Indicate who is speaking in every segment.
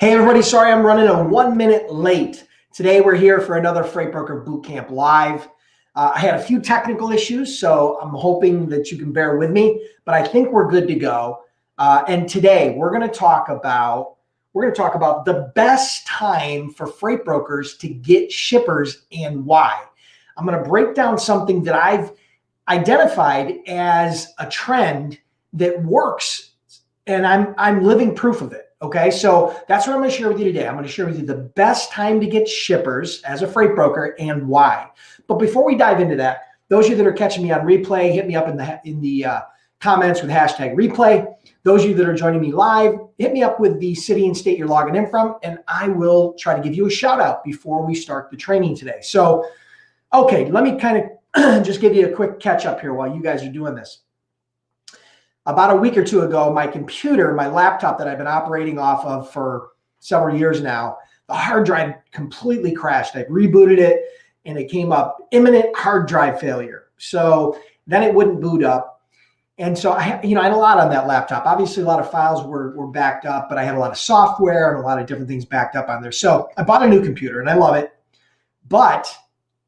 Speaker 1: Hey everybody, sorry I'm running a 1 minute late. Today we're here for another Freight Broker Bootcamp Live. I had a few technical issues, so I'm hoping that you can bear with me, but I think we're good to go. And today we're going to talk about the best time for freight brokers to get shippers and why. I'm going to break down something that I've identified as a trend that works, and I'm living proof of it. Okay, so that's what I'm going to share with you today. I'm going to share with you the best time to get shippers as a freight broker and why. But before we dive into that, those of you that are catching me on replay, hit me up in the comments with hashtag replay. Those of you that are joining me live, hit me up with the city and state you're logging in from, and I will try to give you a shout out before we start the training today. So, okay, let me kind of just give you a quick catch up here while you guys are doing this. About a week or two ago, my computer, my laptop that I've been operating off of for several years now, the hard drive completely crashed. I rebooted it and it came up imminent hard drive failure. So then it wouldn't boot up. And so I had a lot on that laptop. Obviously, a lot of files were backed up, but I had a lot of software and a lot of different things backed up on there. So I bought a new computer and I love it. But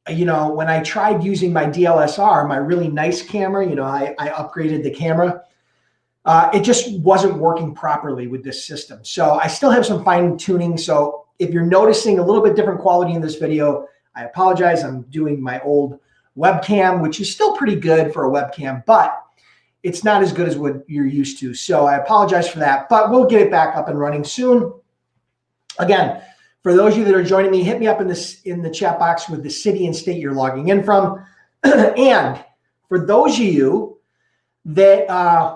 Speaker 1: when I tried using my DLSR, my really nice camera, I upgraded the camera. It just wasn't working properly with this system. So I still have some fine tuning. So if you're noticing a little bit different quality in this video, I apologize. I'm doing my old webcam, which is still pretty good for a webcam, but it's not as good as what you're used to. So I apologize for that, but we'll get it back up and running soon. Again, for those of you that are joining me, hit me up in the chat box with the city and state you're logging in from. And for those of you that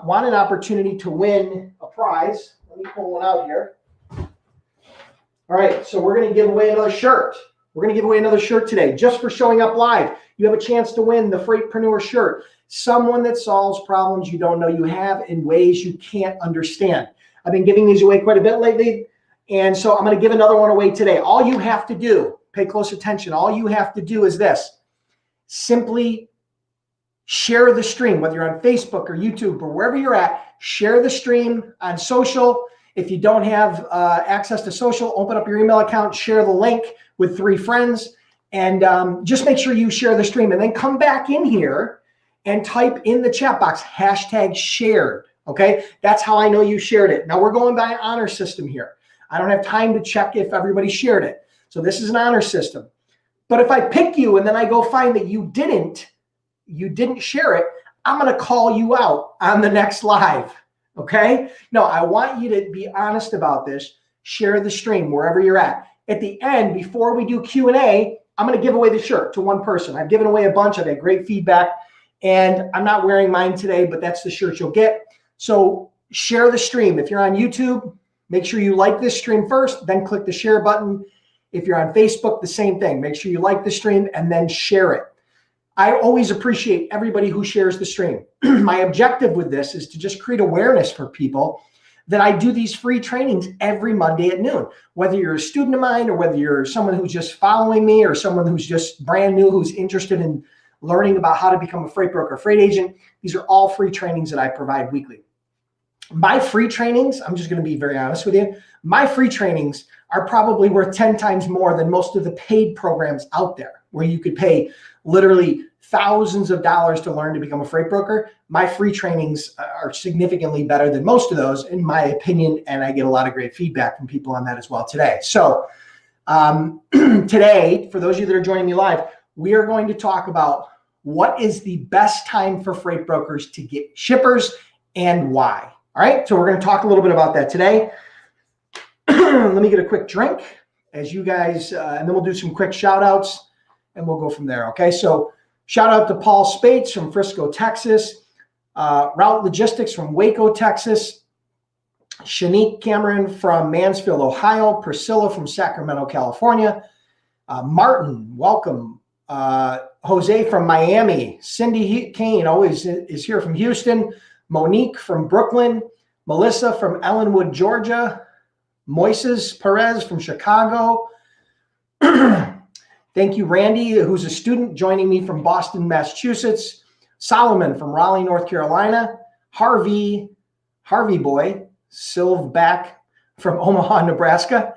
Speaker 1: want an opportunity to win a prize, let me pull one out here. All right, so we're going to give away another shirt. We're going to give away another shirt today just for showing up live. You have a chance to win the Freightpreneur shirt. Someone that solves problems you don't know you have in ways you can't understand. I've been giving these away quite a bit lately, and so I'm going to give another one away today. All you have to do, pay close attention, all you have to do is this. Simply share the stream, whether you're on Facebook or YouTube or wherever you're at. Share the stream on social. If you don't have access to social, open up your email account, share the link with 3 friends, and just make sure you share the stream. And then come back in here and type in the chat box, hashtag shared. Okay, that's how I know you shared it. Now we're going by an honor system here. I don't have time to check if everybody shared it. So this is an honor system. But if I pick you and then I go find that you didn't share it, I'm going to call you out on the next live. Okay? No, I want you to be honest about this. Share the stream wherever you're at. At the end, before we do Q&A, I'm going to give away the shirt to one person. I've given away a bunch. I've had great feedback, and I'm not wearing mine today, but that's the shirt you'll get. So share the stream. If you're on YouTube, make sure you like this stream first, then click the share button. If you're on Facebook, the same thing. Make sure you like the stream and then share it. I always appreciate everybody who shares the stream. My objective with this is to just create awareness for people that I do these free trainings every Monday at noon. Whether you're a student of mine or whether you're someone who's just following me or someone who's just brand new, who's interested in learning about how to become a freight broker, freight agent, these are all free trainings that I provide weekly. My free trainings, I'm just going to be very honest with you, my free trainings are probably worth 10 times more than most of the paid programs out there, where you could pay literally thousands of dollars to learn to become a freight broker. My free trainings are significantly better than most of those, in my opinion, and I get a lot of great feedback from people on that as well today. So today, for those of you that are joining me live, we are going to talk about what is the best time for freight brokers to get shippers and why. All right, so we're going to talk a little bit about that today. Let me get a quick drink as you guys, and then we'll do some quick shout outs and we'll go from there. Okay, so shout out to Paul Spates from Frisco, Texas, Route Logistics from Waco, Texas, Shanique Cameron from Mansfield, Ohio, Priscilla from Sacramento, California, Martin, welcome, Jose from Miami, Cindy Kane always is here from Houston, Monique from Brooklyn, Melissa from Ellenwood, Georgia, Moises Perez from Chicago. Thank you, Randy, who's a student joining me from Boston, Massachusetts. Solomon from Raleigh, North Carolina. Harvey Boy, Silvback from Omaha, Nebraska,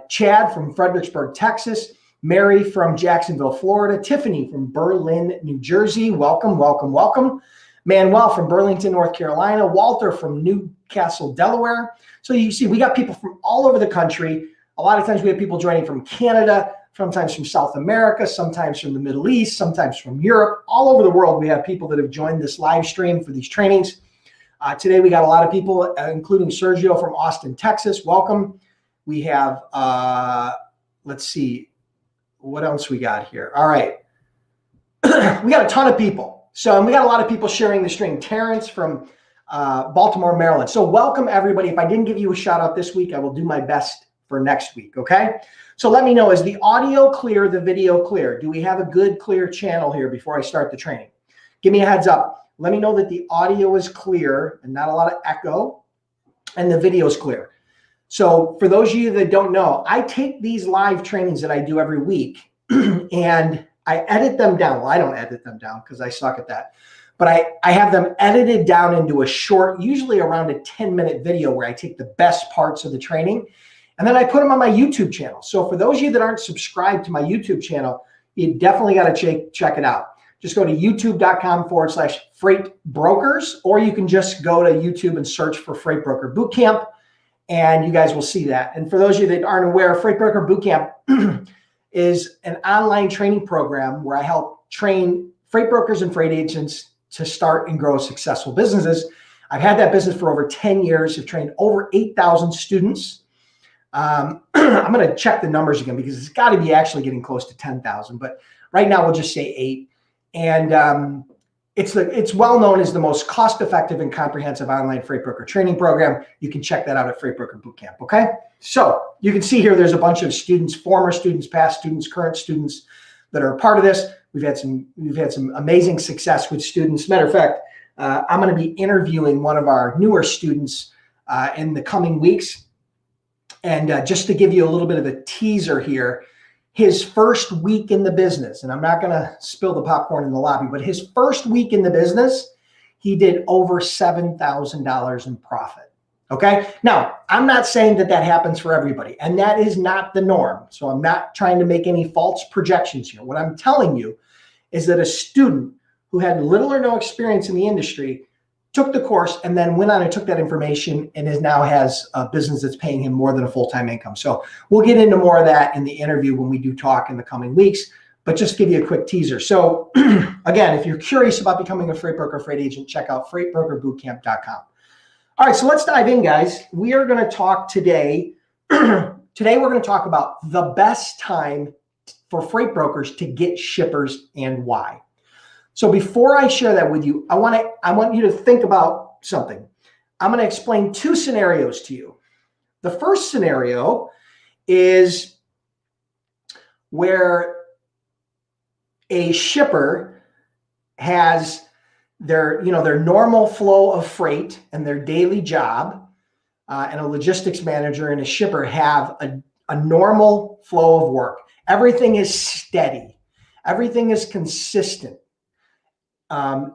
Speaker 1: Chad from Fredericksburg, Texas, Mary from Jacksonville, Florida, Tiffany from Berlin, New Jersey. Welcome, welcome, welcome. Manuel from Burlington, North Carolina, Walter from Newcastle, Delaware. So you see, we got people from all over the country. A lot of times we have people joining from Canada, sometimes from South America, sometimes from the Middle East, sometimes from Europe. All over the world, we have people that have joined this live stream for these trainings. Today, we got a lot of people, including Sergio from Austin, Texas. Welcome. We have, let's see, what else we got here? All right. We got a ton of people. So we got a lot of people sharing the stream. Terrence from Baltimore, Maryland. So welcome, everybody. If I didn't give you a shout out this week, I will do my best for next week, okay? So let me know, is the audio clear, the video clear? Do we have a good, clear channel here before I start the training? Give me a heads up. Let me know that the audio is clear and not a lot of echo, and the video is clear. So for those of you that don't know, I take these live trainings that I do every week and I edit them down. Well, I don't edit them down because I suck at that. But I have them edited down into a short, usually around a 10-minute video where I take the best parts of the training and then I put them on my YouTube channel. So for those of you that aren't subscribed to my YouTube channel, you definitely got to check it out. Just go to youtube.com/freight brokers, or you can just go to YouTube and search for Freight Broker Bootcamp, and you guys will see that. And for those of you that aren't aware, Freight Broker Bootcamp is an online training program where I help train freight brokers and freight agents to start and grow successful businesses. I've had that business for over 10 years. I've trained over 8,000 students. I'm going to check the numbers again because it's got to be actually getting close to 10,000, but right now we'll just say 8. And it's well known as the most cost-effective and comprehensive online freight broker training program. You can check that out at Freight Broker Bootcamp. Okay, so you can see here there's a bunch of students, former students, past students, current students that are a part of this. We've had some amazing success with students. Matter of fact, I'm going to be interviewing one of our newer students in the coming weeks. And just to give you a little bit of a teaser here, his first week in the business, and I'm not going to spill the popcorn in the lobby, but his first week in the business, he did over $7,000 in profit. Okay. Now, I'm not saying that that happens for everybody, and that is not the norm. So I'm not trying to make any false projections here. What I'm telling you is that a student who had little or no experience in the industry took the course and then went on and took that information and now has a business that's paying him more than a full-time income. So we'll get into more of that in the interview when we do talk in the coming weeks, but just give you a quick teaser. So again, if you're curious about becoming a freight broker, freight agent, check out freightbrokerbootcamp.com. All right, so let's dive in, guys. We are going to talk today. Today, we're going to talk about the best time for freight brokers to get shippers and why. So before I share that with you, I want you to think about something. I'm going to explain 2 scenarios to you. The first scenario is where a shipper has their normal flow of freight and their daily job, and a logistics manager and a shipper have a normal flow of work. Everything is steady. Everything is consistent.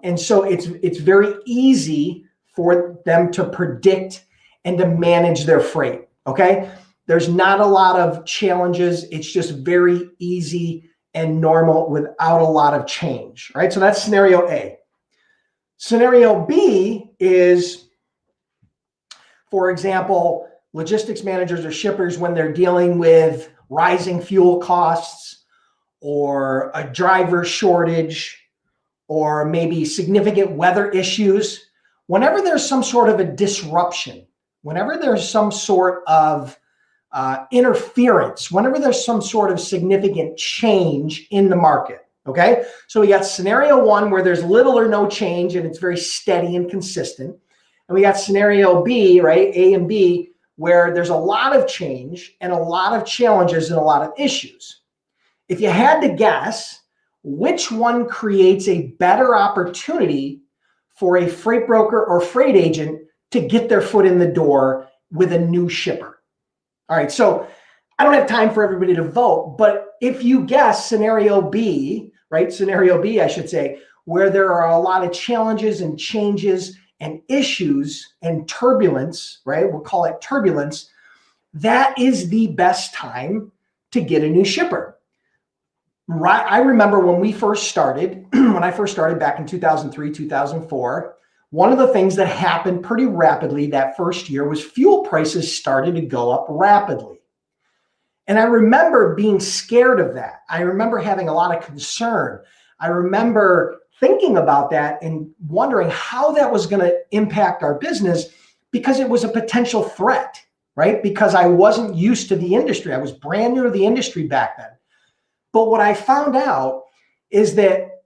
Speaker 1: And so it's very easy for them to predict and to manage their freight, okay? There's not a lot of challenges. It's just very easy and normal without a lot of change, right? So that's scenario A. Scenario B is, for example, logistics managers or shippers when they're dealing with rising fuel costs or a driver shortage, or maybe significant weather issues. Whenever there's some sort of a disruption, whenever there's some sort of interference, whenever there's some sort of significant change in the market, okay? So we got scenario 1 where there's little or no change and it's very steady and consistent. And we got scenario B, right, A and B, where there's a lot of change and a lot of challenges and a lot of issues. If you had to guess, which one creates a better opportunity for a freight broker or freight agent to get their foot in the door with a new shipper? All right, so I don't have time for everybody to vote, but if you guess scenario B, right, scenario B, I should say, where there are a lot of challenges and changes and issues and turbulence, right? We'll call it turbulence. That is the best time to get a new shipper. Right? I remember when we first started, when I first started back in 2003, 2004, one of the things that happened pretty rapidly that first year was fuel prices started to go up rapidly. And I remember being scared of that. I remember having a lot of concern. I remember thinking about that and wondering how that was going to impact our business because it was a potential threat, right? Because I wasn't used to the industry. I was brand new to the industry back then. But what I found out is that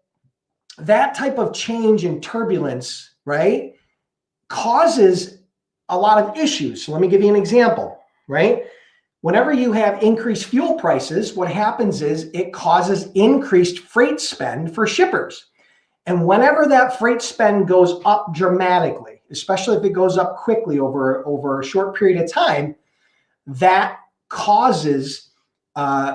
Speaker 1: that type of change in turbulence, right, causes a lot of issues. So let me give you an example, right? Whenever you have increased fuel prices, what happens is it causes increased freight spend for shippers. And whenever that freight spend goes up dramatically, especially if it goes up quickly over a short period of time, that causes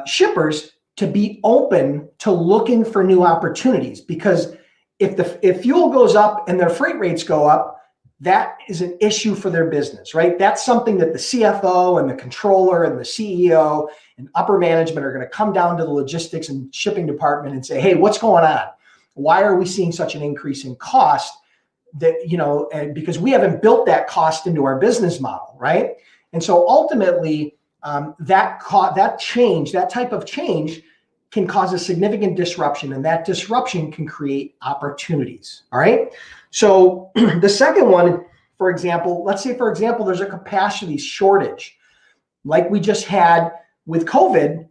Speaker 1: shippers to be open to looking for new opportunities. Because if fuel goes up and their freight rates go up, that is an issue for their business, right? That's something that the CFO and the controller and the CEO and upper management are going to come down to the logistics and shipping department and say, hey, what's going on? Why are we seeing such an increase in cost? That, and because we haven't built that cost into our business model, right? And so ultimately, that type of change can cause a significant disruption, and that disruption can create opportunities. All right. So the second one, for example, let's say, for example, there's a capacity shortage like we just had with COVID,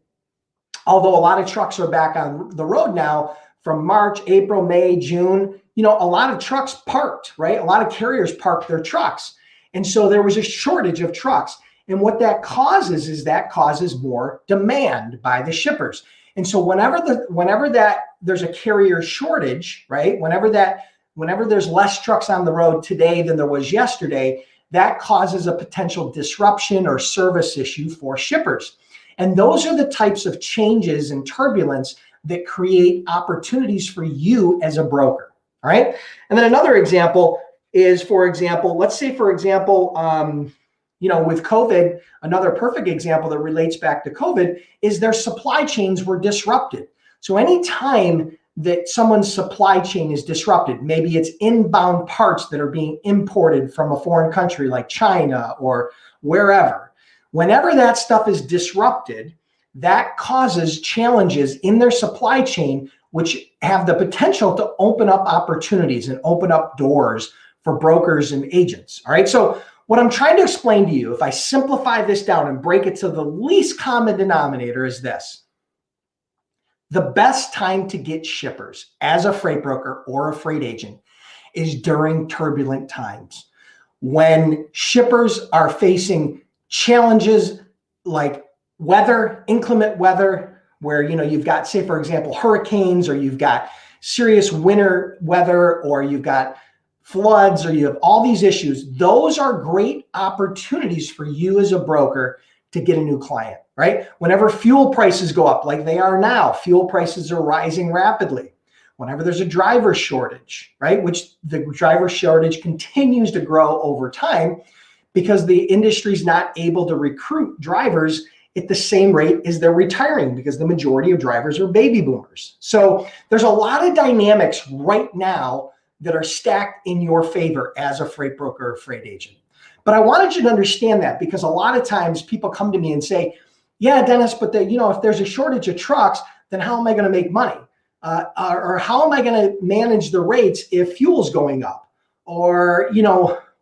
Speaker 1: although a lot of trucks are back on the road now from March, April, May, June, a lot of trucks parked, right? A lot of carriers parked their trucks. And so there was a shortage of trucks. And what that causes is that causes more demand by the shippers. And so whenever there's a carrier shortage, right? Whenever there's less trucks on the road today than there was yesterday, that causes a potential disruption or service issue for shippers. And those are the types of changes and turbulence that create opportunities for you as a broker. All right. And then another example is, let's say, with COVID, another perfect example that relates back to COVID is their supply chains were disrupted. So anytime that someone's supply chain is disrupted, maybe it's inbound parts that are being imported from a foreign country like China or wherever, whenever that stuff is disrupted, that causes challenges in their supply chain, which have the potential to open up opportunities and open up doors for brokers and agents. All right. So what I'm trying to explain to you, if I simplify this down and break it to the least common denominator, is this. The best time to get shippers as a freight broker or a freight agent is during turbulent times, when shippers are facing challenges like weather, inclement weather, where you've got, say, for example, hurricanes, or you've got serious winter weather, or you've got floods, or you have all these issues. Those are great opportunities for you as a broker to get a new client, right? Whenever fuel prices go up like they are now, fuel prices are rising rapidly. Whenever there's a driver shortage, right? Which the driver shortage continues to grow over time because the industry's not able to recruit drivers at the same rate as they're retiring, because the majority of drivers are baby boomers. So there's a lot of dynamics right now that are stacked in your favor as a freight broker or freight agent. But I wanted you to understand that, because a lot of times people come to me and say, yeah, Dennis, but if there's a shortage of trucks, then how am I going to make money? Or how am I going to manage the rates if fuel's going up? Or,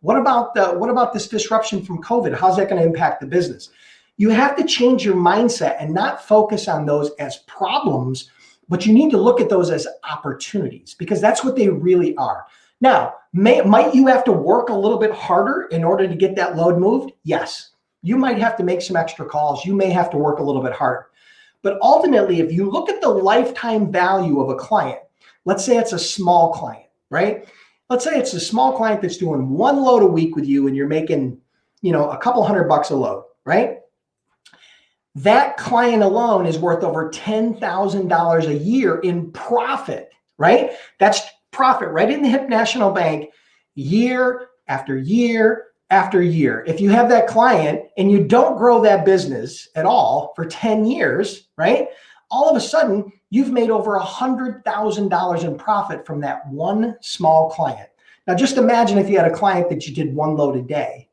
Speaker 1: what about this disruption from COVID? How's that going to impact the business? You have to change your mindset and not focus on those as problems, but you need to look at those as opportunities, because that's what they really are. Now, might you have to work a little bit harder in order to get that load moved? Yes. You might have to make some extra calls. You may have to work a little bit harder. But ultimately, if you look at the lifetime value of a client, let's say it's a small client, right? Let's say it's a small client that's doing one load a week with you and you're making, a couple $100 a load, right? That client alone is worth over $10,000 a year in profit, right? That's profit right in the Hip National Bank. year after year after year. If you have that client and you don't grow that business at all for 10 years, right? All of a sudden, you've made over $100,000 in profit from that one small client. Now, just imagine if you had a client that you did 1 load a day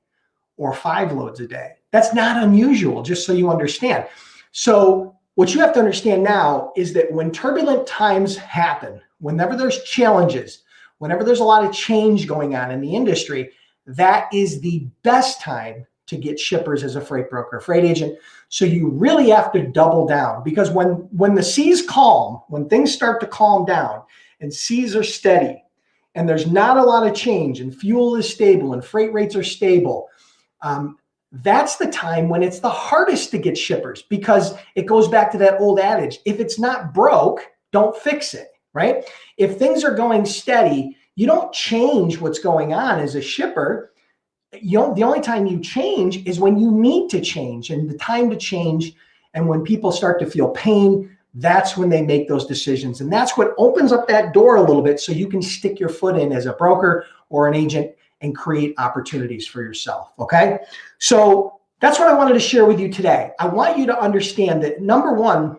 Speaker 1: or 5 loads a day. That's not unusual, just so you understand. So what you have to understand now is that when turbulent times happen, whenever there's challenges, whenever there's a lot of change going on in the industry, that is the best time to get shippers as a freight broker, freight agent. So you really have to double down, because when the seas calm, when things start to calm down and seas are steady and there's not a lot of change and fuel is stable and freight rates are stable, that's the time when it's the hardest to get shippers, because it goes back to that old adage: if it's not broke, don't fix it, right? If things are going steady, you don't change what's going on as a shipper. The only time you change is when you need to change, and the time to change, and when people start to feel pain, that's when they make those decisions. And that's what opens up that door a little bit so you can stick your foot in as a broker or an agent and create opportunities for yourself, okay? So that's what I wanted to share with you today. I want you to understand that, number one,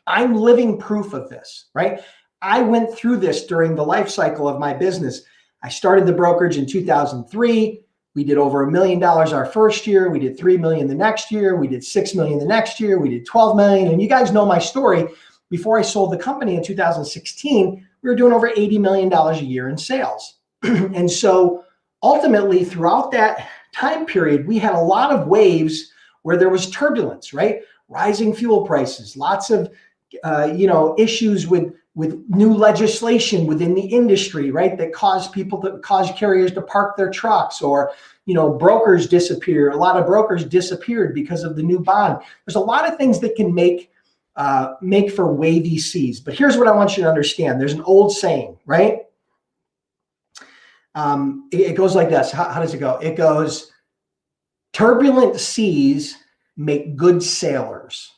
Speaker 1: I'm living proof of this, right? I went through this during the life cycle of my business. I started the brokerage in 2003. We did over $1 million our first year. We did $3 million the next year. We did $6 million the next year. We did $12 million. And you guys know my story. Before I sold the company in 2016, we were doing over $80 million a year in sales. And so ultimately, throughout that time period, we had a lot of waves where there was turbulence, right? Rising fuel prices, lots of issues with new legislation within the industry, right? That caused carriers to park their trucks, or, brokers disappear. A lot of brokers disappeared because of the new bond. There's a lot of things that can make for wavy seas. But here's what I want you to understand. There's an old saying, right? It goes like this. How does it go? It goes, turbulent seas make good sailors.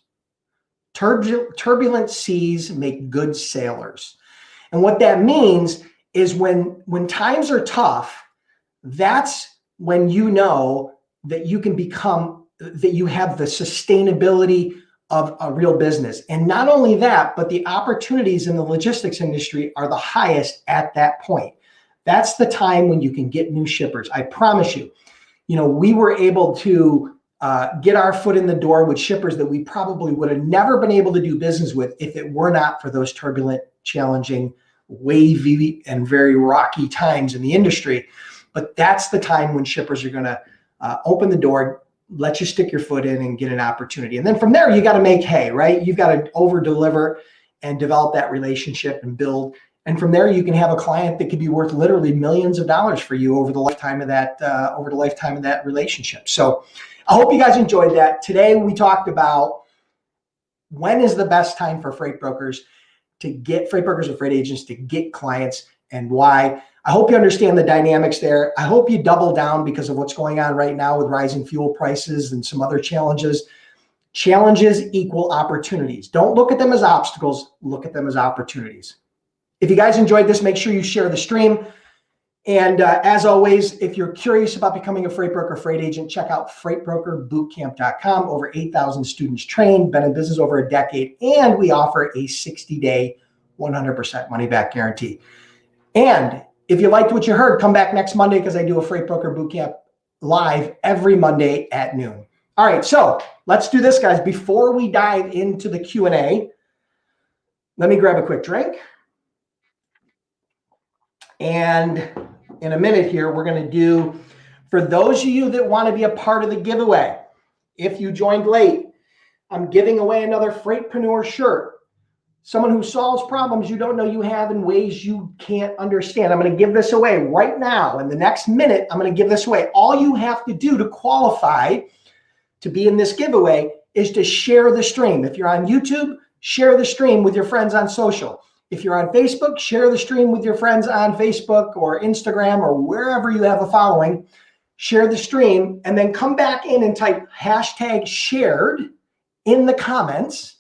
Speaker 1: Turbulent seas make good sailors. And what that means is when times are tough, that's when you know that you can that you have the sustainability of a real business. And not only that, but the opportunities in the logistics industry are the highest at that point. That's the time when you can get new shippers. I promise you, we were able to get our foot in the door with shippers that we probably would have never been able to do business with if it were not for those turbulent, challenging, wavy, and very rocky times in the industry. But that's the time when shippers are going to open the door, let you stick your foot in and get an opportunity. And then from there, you got to make hay, right? You've got to over deliver and develop that relationship and build. And from there, you can have a client that could be worth literally millions of dollars for you over the lifetime of that relationship. So I hope you guys enjoyed that. Today, we talked about when is the best time for freight brokers and freight agents to get clients, and why. I hope you understand the dynamics there. I hope you double down because of what's going on right now with rising fuel prices and some other challenges. Challenges equal opportunities. Don't look at them as obstacles. Look at them as opportunities. If you guys enjoyed this, make sure you share the stream. And as always, if you're curious about becoming a freight broker, freight agent, check out freightbrokerbootcamp.com. Over 8,000 students trained, been in business over a decade, and we offer a 60-day, 100% money-back guarantee. And if you liked what you heard, come back next Monday, because I do a Freight Broker Bootcamp live every Monday at noon. All right, so let's do this, guys. Before we dive into the Q&A, let me grab a quick drink. And in a minute here, we're going to do, for those of you that want to be a part of the giveaway, if you joined late, I'm giving away another Freightpreneur shirt. Someone who solves problems you don't know you have in ways you can't understand. I'm going to give this away right now. In the next minute, I'm going to give this away. All you have to do to qualify to be in this giveaway is to share the stream. If you're on YouTube, share the stream with your friends on social. If you're on Facebook, share the stream with your friends on Facebook or Instagram or wherever you have a following. Share the stream, and then come back in and type #shared in the comments.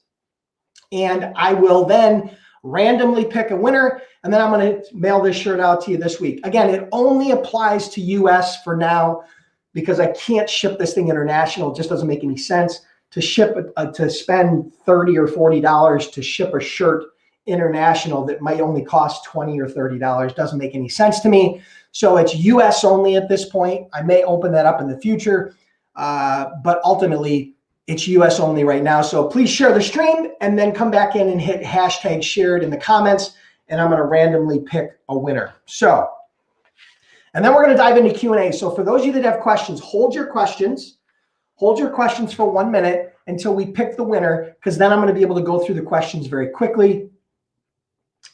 Speaker 1: And I will then randomly pick a winner, and then I'm going to mail this shirt out to you this week. Again, it only applies to US for now because I can't ship this thing international. It just doesn't make any sense to to spend $30 or $40 to ship a shirt international that might only cost $20 or $30. Doesn't make any sense to me. So it's US only at this point. I may open that up in the future, but ultimately it's US only right now. So please share the stream and then come back in and hit hashtag shared in the comments, and I'm going to randomly pick a winner. So, and then we're going to dive into Q&A. So for those of you that have questions, hold your questions for 1 minute until we pick the winner, because then I'm going to be able to go through the questions very quickly.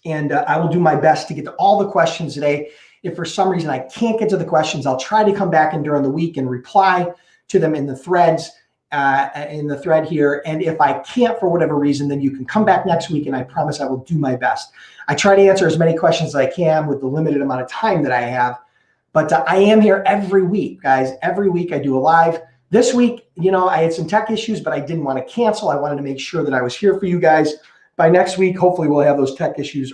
Speaker 1: And I will do my best to get to all the questions today. If for some reason I can't get to the questions, I'll try to come back in during the week and reply to them in the threads, in the thread here. And if I can't for whatever reason, then you can come back next week, and I promise I will do my best. I try to answer as many questions as I can with the limited amount of time that I have. But I am here every week, guys. Every week I do a live. This week, I had some tech issues, but I didn't want to cancel. I wanted to make sure that I was here for you guys. By next week, hopefully we'll have those tech issues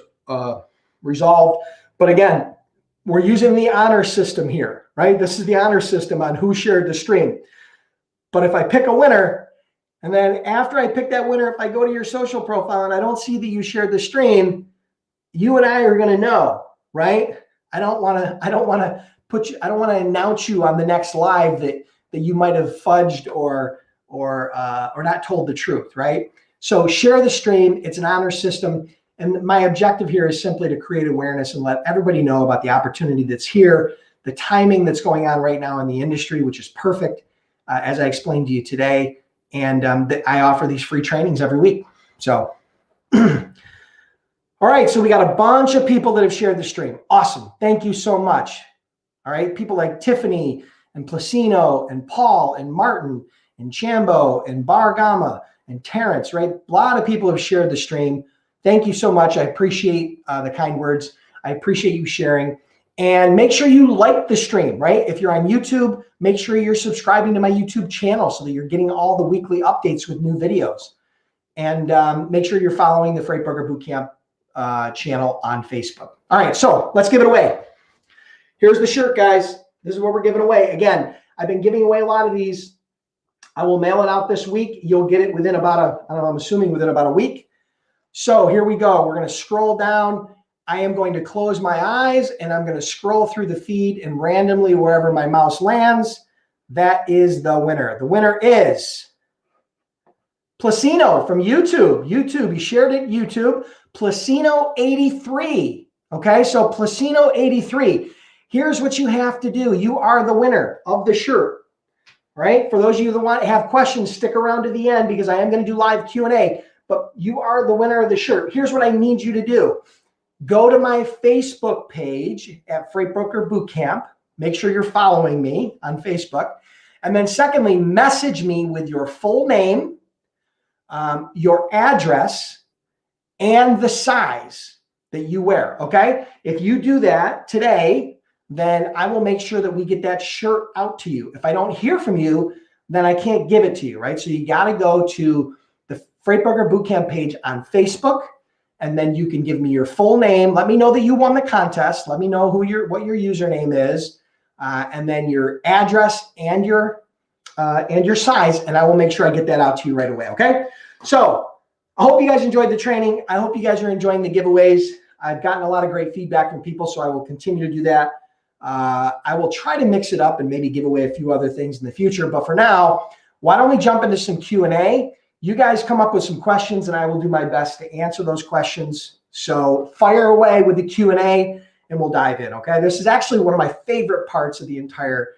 Speaker 1: resolved. But again, we're using the honor system here, right? This is the honor system on who shared the stream. But if I pick a winner, and then after I pick that winner, if I go to your social profile and I don't see that you shared the stream, you and I are going to know, right? I don't want to announce you on the next live that you might have fudged or not told the truth, right? So share the stream. It's an honor system. And my objective here is simply to create awareness and let everybody know about the opportunity that's here, the timing that's going on right now in the industry, which is perfect, as I explained to you today. And I offer these free trainings every week. So, all right. So we got a bunch of people that have shared the stream. Awesome. Thank you so much. All right. People like Tiffany and Placino and Paul and Martin and Chambo and Bargama and Terrence, right? A lot of people have shared the stream. Thank you so much. I appreciate the kind words. I appreciate you sharing. And make sure you like the stream, right? If you're on YouTube, make sure you're subscribing to my YouTube channel so that you're getting all the weekly updates with new videos. And make sure you're following the Freight Broker Bootcamp channel on Facebook. All right, so let's give it away. Here's the shirt, guys. This is what we're giving away. Again, I've been giving away a lot of these. I will mail it out this week. You'll get it within about I'm assuming within about a week. So here we go. We're going to scroll down. I am going to close my eyes and I'm going to scroll through the feed, and randomly wherever my mouse lands, that is the winner. The winner is Placino from YouTube. He shared it YouTube. Placino 83. Okay, so Placino 83. Here's what you have to do. You are the winner of the shirt. Right? For those of you that want to have questions, stick around to the end because I am going to do live Q&A, but you are the winner of the shirt. Here's what I need you to do. Go to my Facebook page at Freight Broker Bootcamp. Make sure you're following me on Facebook. And then secondly, message me with your full name, your address, and the size that you wear, okay? If you do that today, then I will make sure that we get that shirt out to you. If I don't hear from you, then I can't give it to you, right? So you got to go to the Freight Broker Bootcamp page on Facebook, and then you can give me your full name. Let me know that you won the contest. Let me know what your username is, and then your address and your size, and I will make sure I get that out to you right away, okay? So I hope you guys enjoyed the training. I hope you guys are enjoying the giveaways. I've gotten a lot of great feedback from people, so I will continue to do that. I will try to mix it up and maybe give away a few other things in the future. But for now, why don't we jump into some Q&A? You guys come up with some questions and I will do my best to answer those questions. So fire away with the Q&A and we'll dive in, okay? This is actually one of my favorite parts of the entire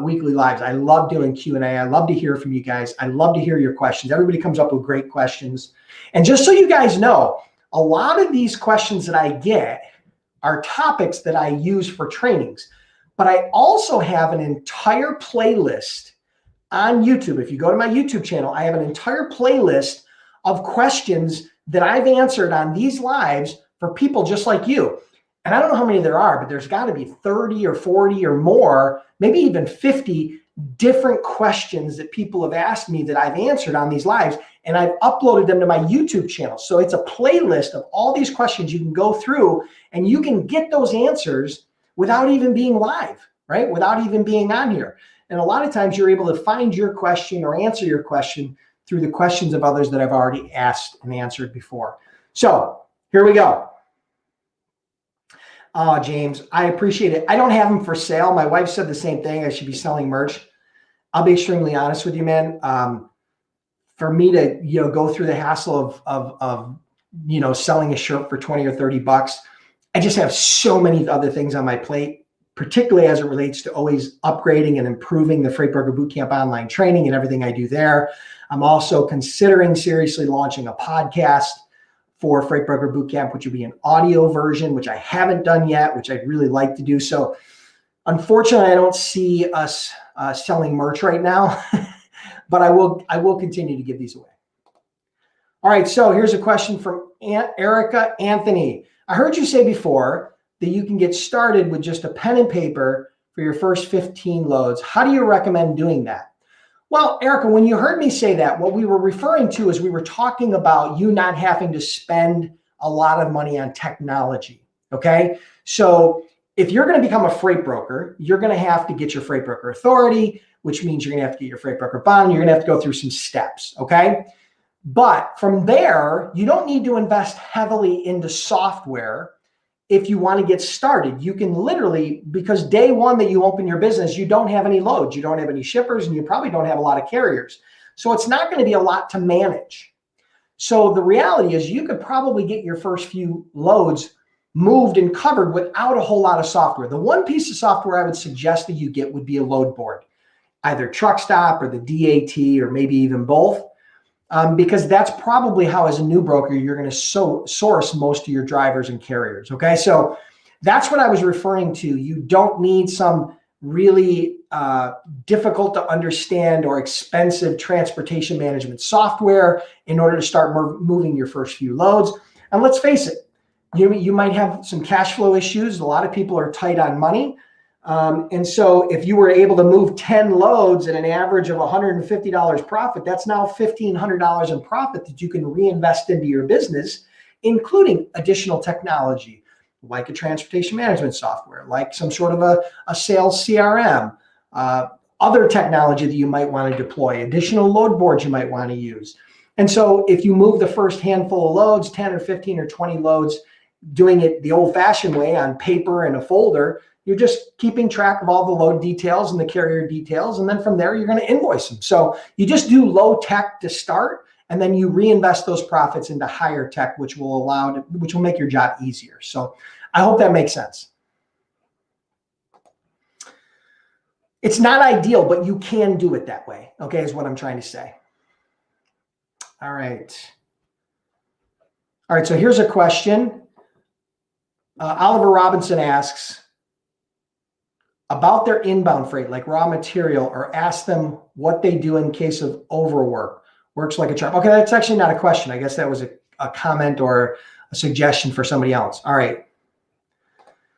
Speaker 1: weekly lives. I love doing Q&A. I love to hear from you guys. I love to hear your questions. Everybody comes up with great questions. And just so you guys know, a lot of these questions that I get are topics that I use for trainings, but I also have an entire playlist on YouTube. If you go to my YouTube channel, I have an entire playlist of questions that I've answered on these lives for people just like you. And I don't know how many there are, but there's got to be 30 or 40 or more, maybe even 50 different questions that people have asked me that I've answered on these lives, and I've uploaded them to my YouTube channel. So it's a playlist of all these questions you can go through, and you can get those answers without even being live, right? Without even being on here. And a lot of times you're able to find your question or answer your question through the questions of others that I've already asked and answered before. So here we go. Oh, James, I appreciate it. I don't have them for sale. My wife said the same thing. I should be selling merch. I'll be extremely honest with you, man. For me to, go through the hassle of selling a shirt for 20 or 30 bucks, I just have so many other things on my plate, particularly as it relates to always upgrading and improving the Freight Broker Bootcamp online training and everything I do there. I'm also considering seriously launching a podcast for Freight Broker Bootcamp, which would be an audio version, which I haven't done yet, which I'd really like to do. So unfortunately, I don't see us selling merch right now, but I will continue to give these away. All right, so here's a question from Erica Anthony. I heard you say before that you can get started with just a pen and paper for your first 15 loads. How do you recommend doing that? Well, Erica, when you heard me say that, what we were referring to is we were talking about you not having to spend a lot of money on technology, okay? So if you're going to become a freight broker, you're going to have to get your freight broker authority, which means you're going to have to get your freight broker bond. You're going to have to go through some steps, okay? But from there, you don't need to invest heavily into software if you want to get started. You can literally, because day one that you open your business, you don't have any loads, you don't have any shippers, and you probably don't have a lot of carriers. So it's not going to be a lot to manage. So the reality is you could probably get your first few loads moved and covered without a whole lot of software. The one piece of software I would suggest that you get would be a load board, either TruckStop or the DAT or maybe even both. Because that's probably how, as a new broker, you're going to source most of your drivers and carriers. Okay, so that's what I was referring to. You don't need some really difficult to understand or expensive transportation management software in order to start moving your first few loads. And let's face it, you might have some cash flow issues. A lot of people are tight on money. And so if you were able to move 10 loads at an average of $150 profit, that's now $1,500 in profit that you can reinvest into your business, including additional technology, like a transportation management software, like some sort of a sales CRM, other technology that you might want to deploy, additional load boards you might want to use. And so if you move the first handful of loads, 10 or 15 or 20 loads, doing it the old-fashioned way on paper in a folder, you're just keeping track of all the load details and the carrier details. And then from there, you're going to invoice them. So you just do low tech to start, and then you reinvest those profits into higher tech, which will make your job easier. So I hope that makes sense. It's not ideal, but you can do it that way. Okay, is what I'm trying to say. All right. All right, so here's a question. Oliver Robinson asks about their inbound freight, like raw material, or ask them what they do in case of overwork. Works like a charm. Okay, that's actually not a question. I guess that was a comment or a suggestion for somebody else. All right.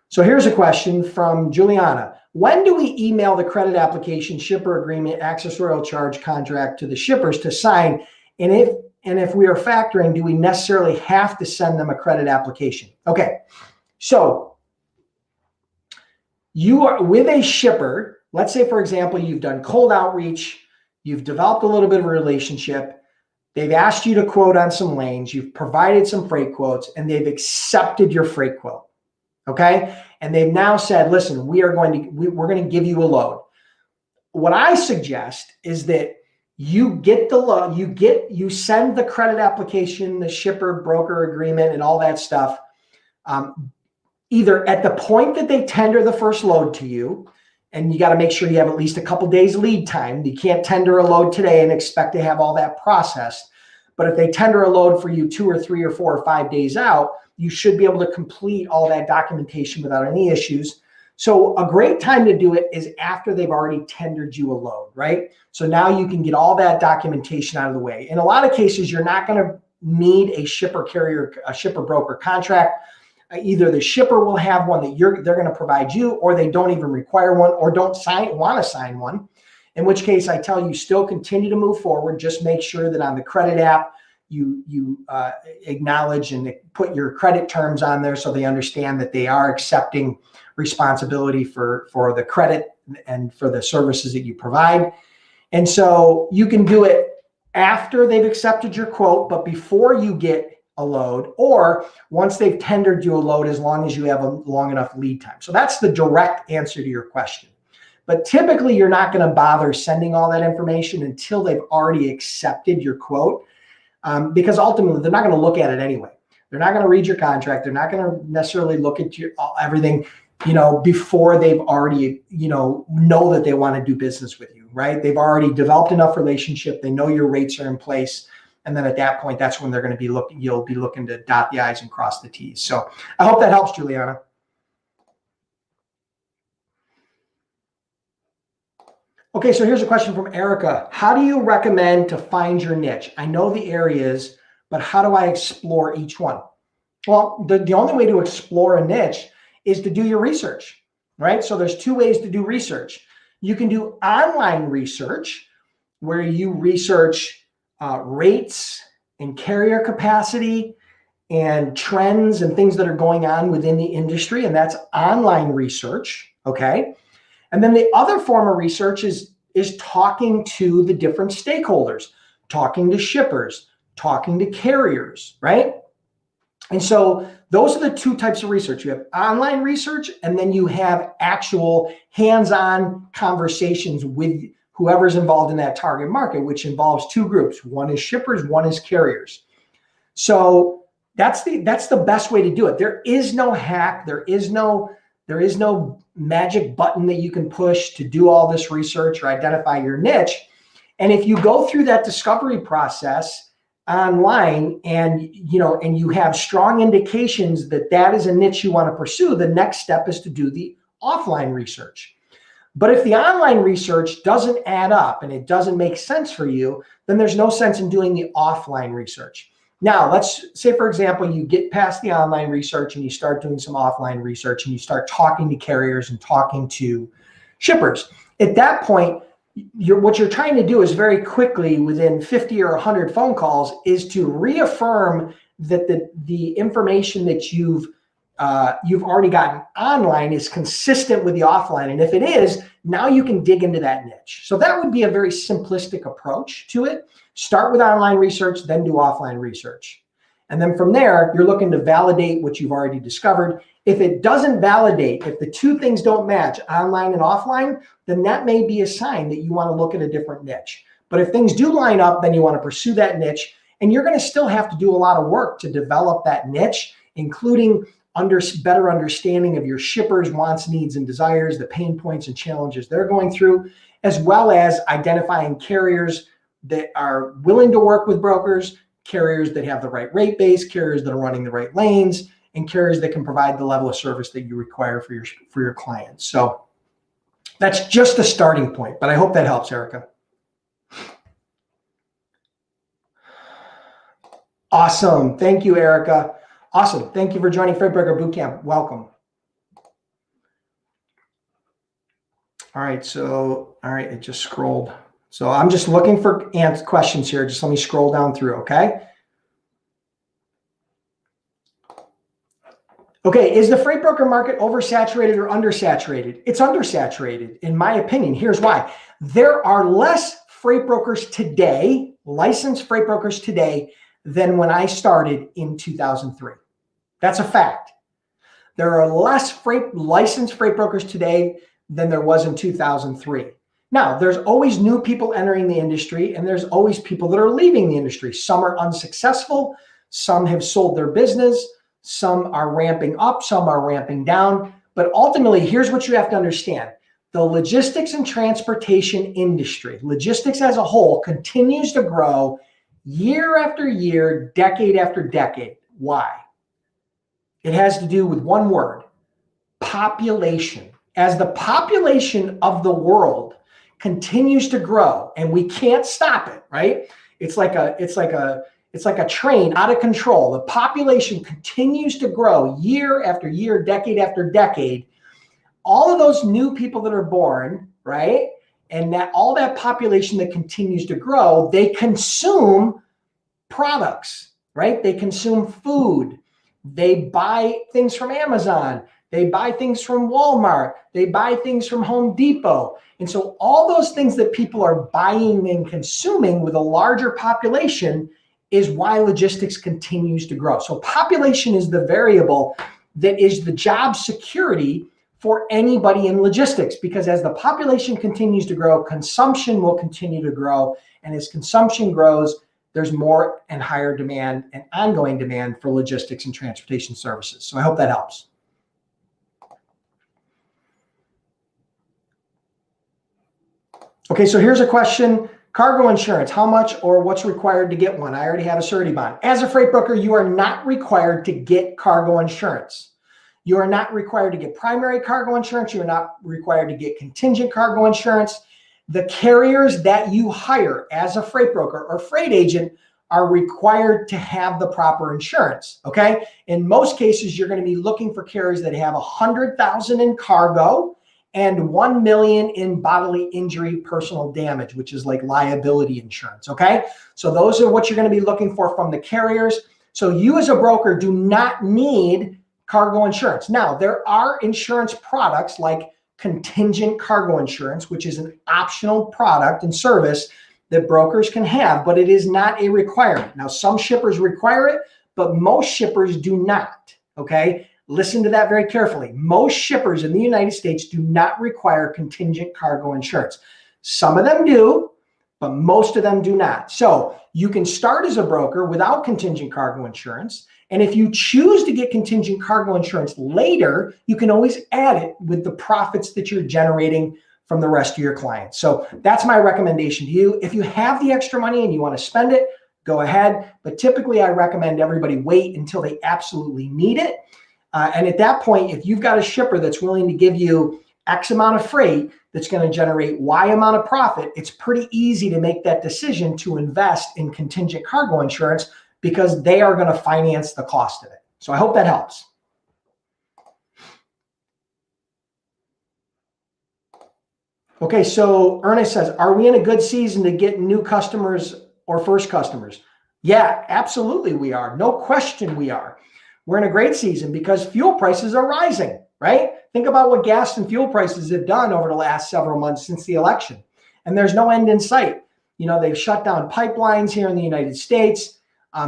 Speaker 1: So here's a question from Juliana. When do we email the credit application, shipper agreement, accessorial charge contract to the shippers to sign? And if we are factoring, do we necessarily have to send them a credit application? Okay, so you are with a shipper. Let's say, for example, you've done cold outreach, you've developed a little bit of a relationship, they've asked you to quote on some lanes, you've provided some freight quotes, and they've accepted your freight quote. Okay, and they've now said, listen, we're going to give you a load. What I suggest is that you get the load, you send the credit application, the shipper broker agreement, and all that stuff. Either at the point that they tender the first load to you, and you got to make sure you have at least a couple days lead time. You can't tender a load today and expect to have all that processed. But if they tender a load for you 2 or 3 or 4 or 5 days out, you should be able to complete all that documentation without any issues. So a great time to do it is after they've already tendered you a load, right? So now you can get all that documentation out of the way. In a lot of cases, you're not going to need a shipper broker contract. Either the shipper will have one that they're going to provide you, or they don't even require one, or don't want to sign one. in which case I tell you still continue to move forward. Just make sure that on the credit app, you acknowledge and put your credit terms on there so they understand that they are accepting responsibility for the credit and for the services that you provide. And so you can do it after they've accepted your quote, but before you get a load, or once they've tendered you a load, as long as you have a long enough lead time. So that's the direct answer to your question. But typically you're not going to bother sending all that information until they've already accepted your quote, because ultimately they're not going to look at it anyway. They're not going to read your contract. They're not going to necessarily look at your everything, before they've already, know that they want to do business with you, right? They've already developed enough relationship. They know your rates are in place. And then at that point, that's when they're going to be you'll be looking to dot the I's and cross the T's. So I hope that helps, Juliana. Okay, so here's a question from Erica. How do you recommend to find your niche? I know the areas, but how do I explore each one? Well, the only way to explore a niche is to do your research, right? So there's two ways to do research. You can do online research, where you research rates and carrier capacity and trends and things that are going on within the industry, and that's online research, okay? And then the other form of research is talking to the different stakeholders, talking to shippers, talking to carriers, right? And so those are the two types of research. You have online research, and then you have actual hands-on conversations with whoever's involved in that target market, which involves two groups. One is shippers, one is carriers. So that's the best way to do it. There is no hack. There is no magic button that you can push to do all this research or identify your niche. And if you go through that discovery process online and you have strong indications that that is a niche you want to pursue, the next step is to do the offline research. But if the online research doesn't add up and it doesn't make sense for you, then there's no sense in doing the offline research. Now, let's say, for example, you get past the online research and you start doing some offline research and you start talking to carriers and talking to shippers. At that point, what you're trying to do is very quickly, within 50 or 100 phone calls, is to reaffirm that the information that you've already gotten online is consistent with the offline. And if it is, now you can dig into that niche. So that would be a very simplistic approach to it. Start with online research, then do offline research. And then from there, you're looking to validate what you've already discovered. If it doesn't validate, if the two things don't match, online and offline, then that may be a sign that you want to look at a different niche. But if things do line up, then you want to pursue that niche. And you're going to still have to do a lot of work to develop that niche, including better understanding of your shippers' wants, needs, and desires, the pain points and challenges they're going through, as well as identifying carriers that are willing to work with brokers, carriers that have the right rate base, carriers that are running the right lanes, and carriers that can provide the level of service that you require for your clients. So that's just a starting point, but I hope that helps, Erica. Awesome. Thank you, Erica. Awesome. Thank you for joining Freight Broker Bootcamp. Welcome. All right. It just scrolled. So I'm just looking for questions here. Just let me scroll down through, okay? Okay, is the freight broker market oversaturated or undersaturated? It's undersaturated, in my opinion. Here's why. There are less freight brokers today, licensed freight brokers today, than when I started in 2003. That's a fact. There are less licensed freight brokers today than there was in 2003. Now, there's always new people entering the industry, and there's always people that are leaving the industry. Some are unsuccessful. Some have sold their business. Some are ramping up. Some are ramping down. But ultimately, here's what you have to understand. The logistics and transportation industry, logistics as a whole, continues to grow year after year, decade after decade. Why? It has to do with one word: population. As the population of the world continues to grow, and we can't stop it, right? It's like a train out of control. The population continues to grow year after year, decade after decade. All of those new people that are born, right? And that all that population that continues to grow, they consume products, right? They consume food. They buy things from Amazon. They buy things from Walmart. They buy things from Home Depot. And so all those things that people are buying and consuming with a larger population is why logistics continues to grow. So population is the variable that is the job security for anybody in logistics, because as the population continues to grow, consumption will continue to grow. And as consumption grows, there's more and higher demand and ongoing demand for logistics and transportation services. So I hope that helps. Okay, so here's a question. Cargo insurance, how much or what's required to get one? I already have a surety bond. As a freight broker, you are not required to get cargo insurance. You are not required to get primary cargo insurance. You are not required to get contingent cargo insurance. The carriers that you hire as a freight broker or freight agent are required to have the proper insurance, okay? In most cases, you're going to be looking for carriers that have 100,000 in cargo and 1 million in bodily injury personal damage, which is like liability insurance, okay? So those are what you're going to be looking for from the carriers. So you as a broker do not need cargo insurance. Now, there are insurance products like contingent cargo insurance, which is an optional product and service that brokers can have, but it is not a requirement. Now, some shippers require it, but most shippers do not, okay? Listen to that very carefully. Most shippers in the United States do not require contingent cargo insurance. Some of them do, but most of them do not. So you can start as a broker without contingent cargo insurance. And if you choose to get contingent cargo insurance later, you can always add it with the profits that you're generating from the rest of your clients. So that's my recommendation to you. If you have the extra money and you want to spend it, go ahead. But typically I recommend everybody wait until they absolutely need it. And at that point, if you've got a shipper that's willing to give you X amount of freight that's going to generate Y amount of profit, it's pretty easy to make that decision to invest in contingent cargo insurance because they are going to finance the cost of it. So I hope that helps. Okay, so Ernest says, are we in a good season to get new customers or first customers? Yeah, absolutely we are. No question we are. We're in a great season because fuel prices are rising, right? Think about what gas and fuel prices have done over the last several months since the election. And there's no end in sight. You know, they've shut down pipelines here in the United States.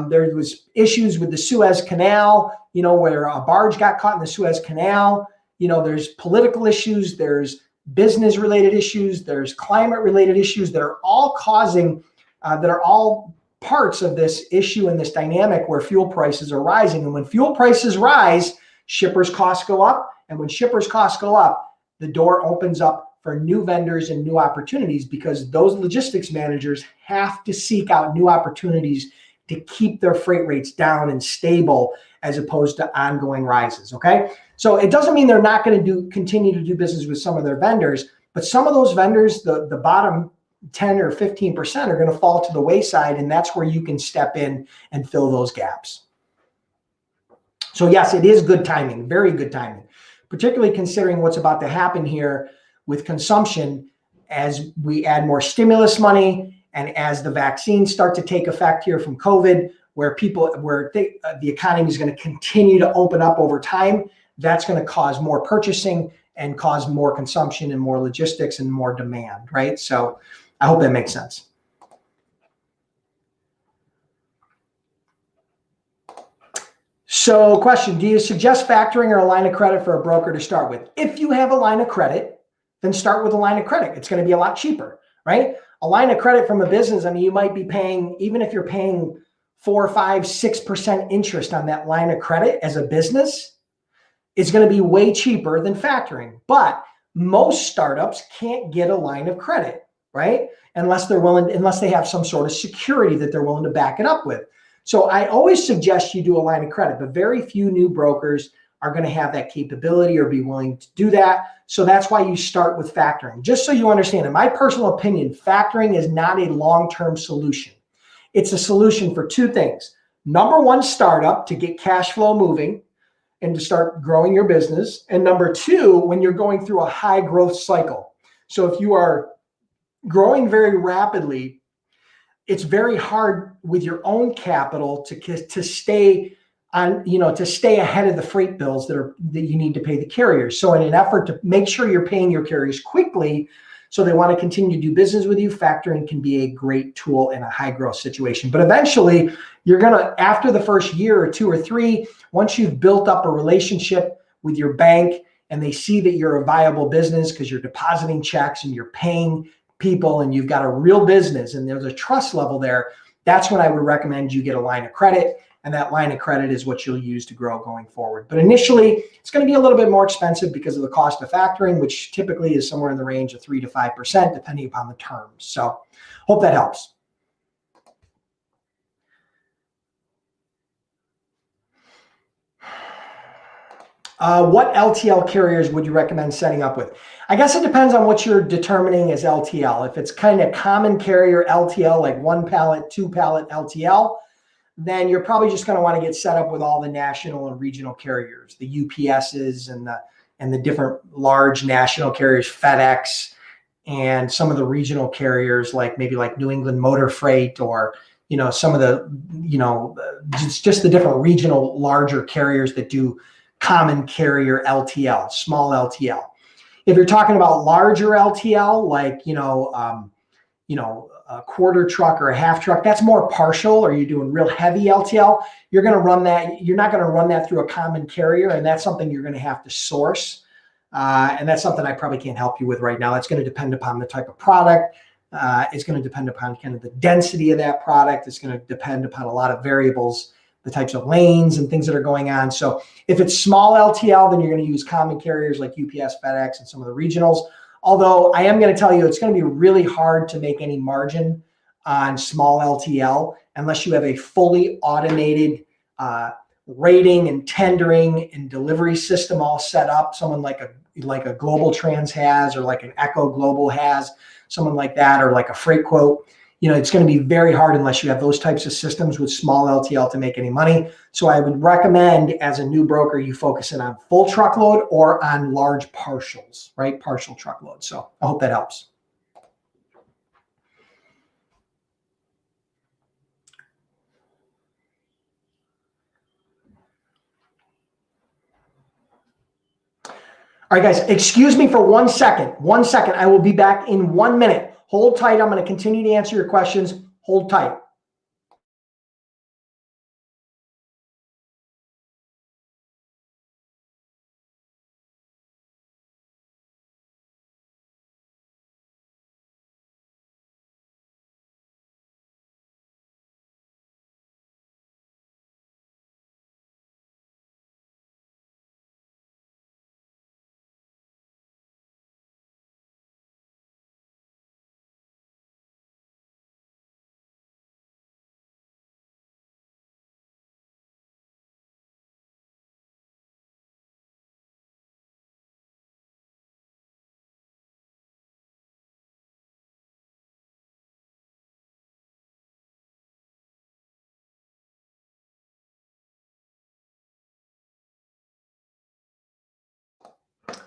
Speaker 1: There was issues with the Suez Canal, you know, where a barge got caught in the Suez Canal. You know, there's political issues, there's business related issues, there's climate related issues that are all causing, that are all parts of this issue and this dynamic where fuel prices are rising. And when fuel prices rise, shippers' costs go up. And when shippers' costs go up, the door opens up for new vendors and new opportunities because those logistics managers have to seek out new opportunities to keep their freight rates down and stable as opposed to ongoing rises, okay? So it doesn't mean they're not going to continue to do business with some of their vendors, but some of those vendors, the bottom 10 or 15% are going to fall to the wayside, and that's where you can step in and fill those gaps. So yes, it is good timing, very good timing, particularly considering what's about to happen here with consumption as we add more stimulus money and as the vaccines start to take effect here from COVID, where the economy is going to continue to open up over time. That's going to cause more purchasing and cause more consumption and more logistics and more demand, right? So I hope that makes sense. So question, do you suggest factoring or a line of credit for a broker to start with? If you have a line of credit, then start with a line of credit. It's going to be a lot cheaper, right? A line of credit from a business, I mean, you might be paying, even if you're paying 4, 5, 6% interest on that line of credit as a business, it's going to be way cheaper than factoring. But most startups can't get a line of credit, right? Unless they have some sort of security that they're willing to back it up with. So I always suggest you do a line of credit, but very few new brokers are going to have that capability or be willing to do that. So that's why you start with factoring. Just so you understand, in my personal opinion, factoring is not a long-term solution. It's a solution for two things. Number one, startup to get cash flow moving and to start growing your business. And number two, when you're going through a high growth cycle. So if you are growing very rapidly, it's very hard with your own capital to stay on, to stay ahead of the freight bills that you need to pay the carriers. So in an effort to make sure you're paying your carriers quickly, so they want to continue to do business with you, factoring can be a great tool in a high growth situation. But eventually you're going to, after the first year or 2 or 3, once you've built up a relationship with your bank and they see that you're a viable business because you're depositing checks and you're paying people and you've got a real business and there's a trust level there, that's when I would recommend you get a line of credit. And that line of credit is what you'll use to grow going forward. But initially, it's going to be a little bit more expensive because of the cost of factoring, which typically is somewhere in the range of 3 to 5%, depending upon the terms. So hope that helps. What LTL carriers would you recommend setting up with? I guess it depends on what you're determining as LTL. If it's kind of common carrier LTL, like 1 pallet, 2 pallet LTL, then you're probably just going to want to get set up with all the national and regional carriers, the UPSs and the different large national carriers, FedEx, and some of the regional carriers like maybe like New England Motor Freight, or some of the just the different regional larger carriers that do common carrier LTL, small LTL. If you're talking about larger LTL, like a quarter truck or a half truck, that's more partial, or you're doing real heavy LTL, you're going to run that. You're not going to run that through a common carrier, and that's something you're going to have to source. And that's something I probably can't help you with right now. It's going to depend upon the type of product. It's going to depend upon kind of the density of that product. It's going to depend upon a lot of variables, the types of lanes and things that are going on. So if it's small LTL, then you're going to use common carriers like UPS, FedEx, and some of the regionals. Although I am going to tell you, it's going to be really hard to make any margin on small LTL unless you have a fully automated rating and tendering and delivery system all set up. Someone like a Global Trans has, or like an Echo Global has, someone like that, or like a Freight Quote. It's going to be very hard unless you have those types of systems with small LTL to make any money. So I would recommend, as a new broker, you focus in on full truckload or on large partials, right? Partial truckload. So I hope that helps. All right, guys, excuse me for 1 second. 1 second. I will be back in 1 minute. Hold tight. I'm going to continue to answer your questions. Hold tight.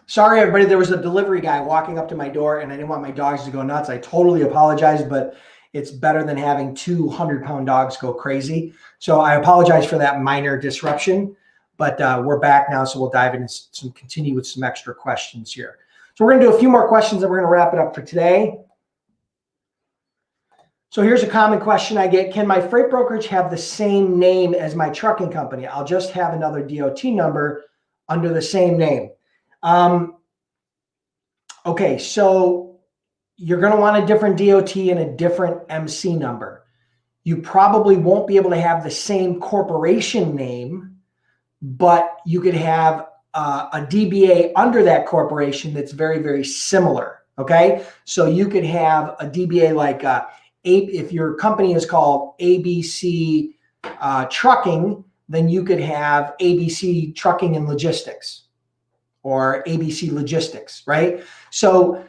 Speaker 1: Sorry, everybody. There was a delivery guy walking up to my door, and I didn't want my dogs to go nuts. I totally apologize, but it's better than having 200-pound dogs go crazy. So I apologize for that minor disruption, but we're back now, so we'll dive into continue with some extra questions here. So we're going to do a few more questions, and we're going to wrap it up for today. So here's a common question I get. Can my freight brokerage have the same name as my trucking company? I'll just have another DOT number under the same name. Okay, so you're going to want a different DOT and a different MC number. You probably won't be able to have the same corporation name, but you could have a DBA under that corporation that's very, very similar. Okay, so you could have a DBA like if your company is called ABC Trucking, then you could have ABC Trucking and Logistics, or ABC Logistics, right? So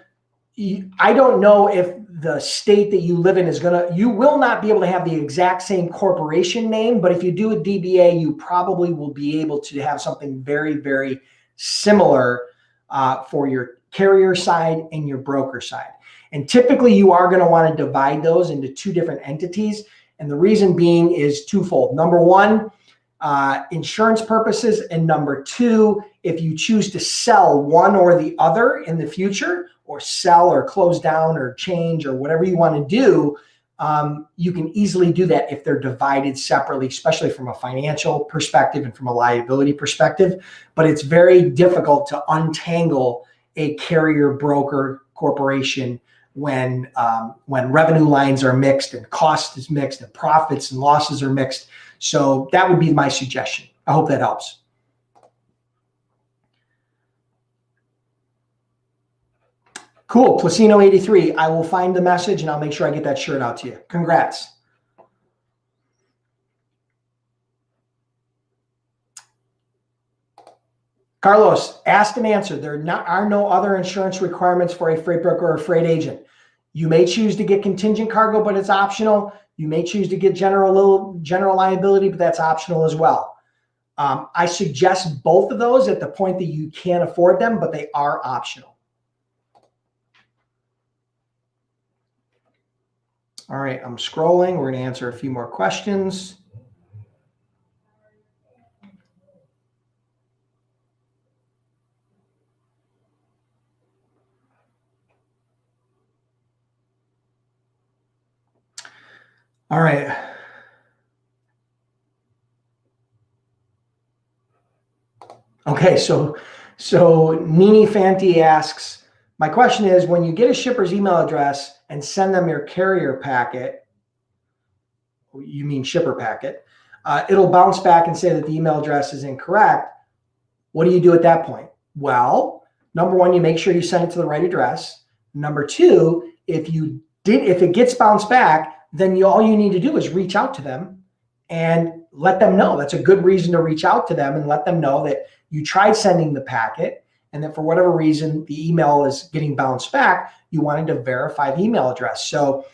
Speaker 1: I don't know if the state that you live in you will not be able to have the exact same corporation name, but if you do a DBA, you probably will be able to have something very, very similar for your carrier side and your broker side. And typically you are going to want to divide those into two different entities. And the reason being is twofold. Number one, insurance purposes. And number two, if you choose to sell one or the other in the future, or sell or close down or change or whatever you want to do, you can easily do that if they're divided separately, especially from a financial perspective and from a liability perspective. But it's very difficult to untangle a carrier broker corporation when revenue lines are mixed and cost is mixed and profits and losses are mixed. So that would be my suggestion. I hope that helps. Cool, Placino 83. I will find the message and I'll make sure I get that shirt out to you. Congrats. Carlos, asked and answered. There are no other insurance requirements for a freight broker or a freight agent. You may choose to get contingent cargo, but it's optional. You may choose to get general liability, but that's optional as well. I suggest both of those at the point that you can afford them, but they are optional. All right, I'm scrolling. We're going to answer a few more questions. All right. Okay, so Nini Fanti asks, my question is, when you get a shipper's email address and send them your carrier packet, you mean shipper packet, it'll bounce back and say that the email address is incorrect. What do you do at that point? Well, number one, you make sure you send it to the right address. Number two, if it gets bounced back, then all you need to do is reach out to them and let them know. That's a good reason to reach out to them and let them know that you tried sending the packet and that for whatever reason the email is getting bounced back. You wanted to verify the email address. So